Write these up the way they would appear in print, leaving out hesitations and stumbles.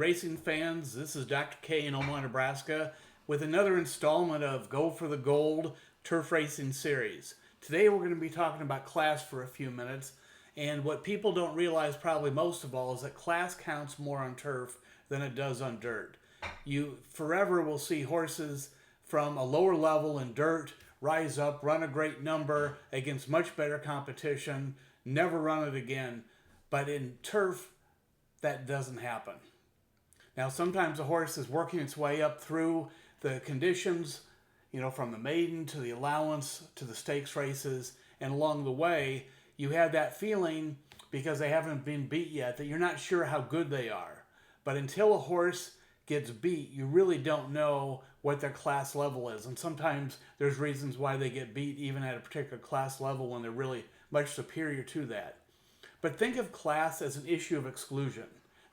racing fans. This is Dr. K in Omaha, Nebraska with another installment of Go for the Gold Turf Racing Series. Today we're going to be talking about class for a few minutes, and what people don't realize probably most of all is that class counts more on turf than it does on dirt. You forever will see horses from a lower level in dirt rise up, run a great number against much better competition, never run it again. But in turf, that doesn't happen. Now, sometimes a horse is working its way up through the conditions, from the maiden to the allowance to the stakes races, and along the way, you have that feeling, because they haven't been beat yet, that you're not sure how good they are. But until a horse gets beat, you really don't know what their class level is. And sometimes there's reasons why they get beat even at a particular class level when they're really much superior to that. But think of class as an issue of exclusion.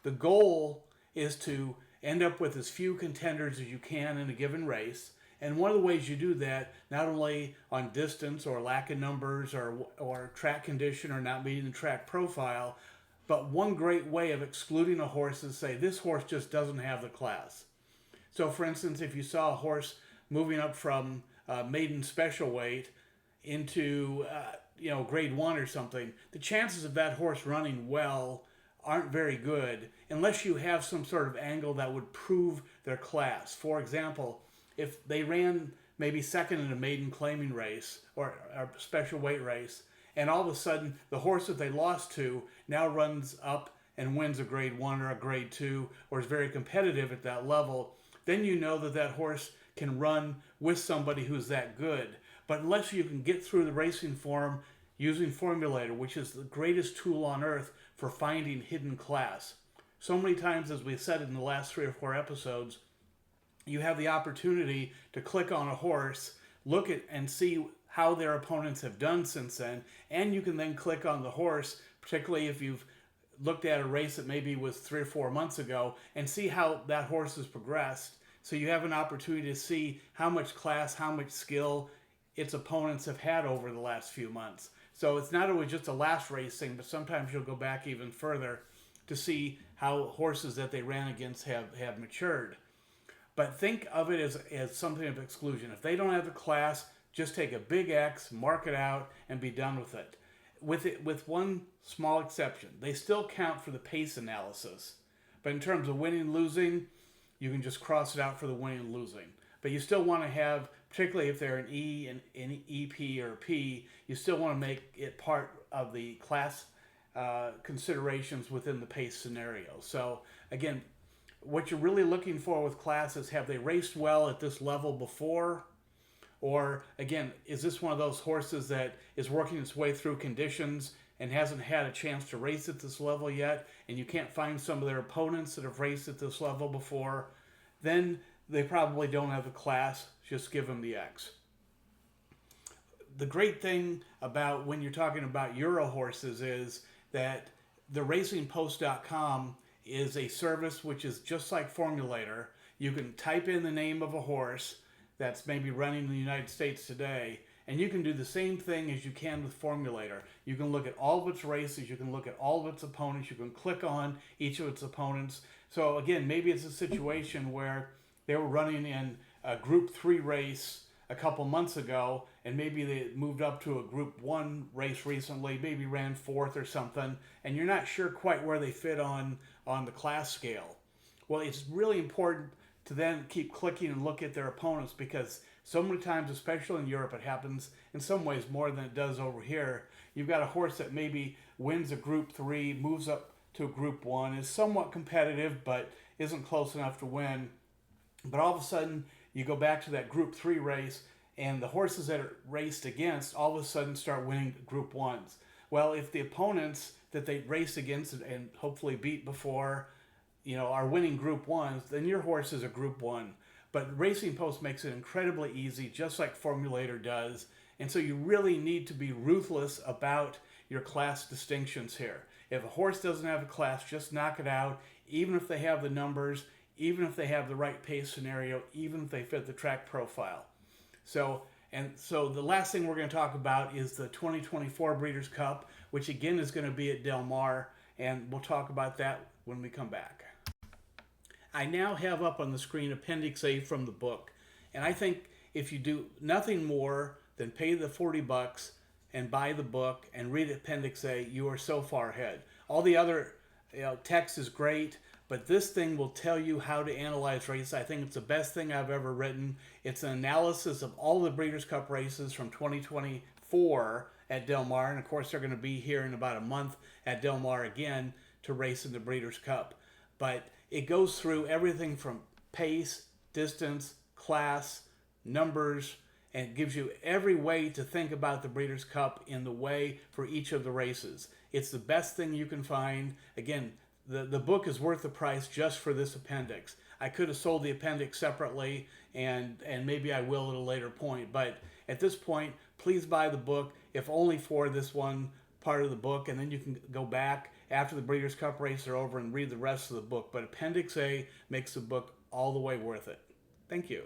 The goal is to end up with as few contenders as you can in a given race. And one of the ways you do that, not only on distance or lack of numbers or track condition or not meeting the track profile, but one great way of excluding a horse is say, this horse just doesn't have the class. So for instance, if you saw a horse moving up from maiden special weight into grade 1 or something, the chances of that horse running well aren't very good unless you have some sort of angle that would prove their class. For example, if they ran maybe second in a maiden claiming race or a special weight race, and all of a sudden the horse that they lost to now runs up and wins a grade 1 or a grade 2 or is very competitive at that level, then you know that that horse can run with somebody who's that good. But unless you can get through the racing form using Formulator, which is the greatest tool on earth for finding hidden class. So many times, as we said in the last 3 or 4 episodes, you have the opportunity to click on a horse, look at and see how their opponents have done since then, and you can then click on the horse, particularly if you've looked at a race that maybe was 3 or 4 months ago, and see how that horse has progressed. So you have an opportunity to see how much class, how much skill its opponents have had over the last few months. So it's not always just a last race thing, but sometimes you'll go back even further to see how horses that they ran against have matured. But think of it as something of exclusion. If they don't have the class, just take a big X, mark it out, and be done with it. With one small exception. They still count for the pace analysis. But in terms of winning and losing, you can just cross it out for the winning and losing. But you still want to have, particularly if they're an E, an EP, or a P, you still want to make it part of the class considerations within the pace scenario. So again, what you're really looking for with class is, have they raced well at this level before? Or again, is this one of those horses that is working its way through conditions and hasn't had a chance to race at this level yet, and you can't find some of their opponents that have raced at this level before? Then they probably don't have the class. Just give them the X. The great thing about when you're talking about Euro horses is that the RacingPost.com is a service which is just like Formulator. You can type in the name of a horse that's maybe running in the United States today, and you can do the same thing as you can with Formulator. You can look at all of its races, you can look at all of its opponents, you can click on each of its opponents. So again, maybe it's a situation where they were running in a Group 3 race a couple months ago, and maybe they moved up to a Group 1 race recently, maybe ran 4th or something, and you're not sure quite where they fit on the class scale. Well, it's really important to then keep clicking and look at their opponents, because so many times, especially in Europe, it happens in some ways more than it does over here. You've got a horse that maybe wins a Group 3, moves up to a Group 1, is somewhat competitive, but isn't close enough to win. But all of a sudden, you go back to that Group 3 race, and the horses that are raced against all of a sudden start winning Group 1s. Well, if the opponents that they raced against and hopefully beat before, are winning Group 1s, then your horse is a Group 1. But Racing Post makes it incredibly easy, just like Formulator does. And so you really need to be ruthless about your class distinctions here. If a horse doesn't have a class, just knock it out, even if they have the numbers, even if they have the right pace scenario, even if they fit the track profile. So the last thing we're going to talk about is the 2024 Breeders' Cup, which again is going to be at Del Mar, and we'll talk about that when we come back. I now have up on the screen Appendix A from the book. And I think if you do nothing more than pay the $40 and buy the book and read Appendix A, you are so far ahead. All the other text is great, but this thing will tell you how to analyze races. I think it's the best thing I've ever written. It's an analysis of all the Breeders' Cup races from 2024 at Del Mar, and of course they're going to be here in about a month at Del Mar again to race in the Breeders' Cup. But it goes through everything from pace, distance, class, numbers, and gives you every way to think about the Breeders' Cup in the way for each of the races. It's the best thing you can find. Again, the book is worth the price just for this appendix. I could have sold the appendix separately, and maybe I will at a later point. But at this point, please buy the book, if only for this one part of the book, and then you can go back after the Breeders' Cup races are over and read the rest of the book. But Appendix A makes the book all the way worth it. Thank you.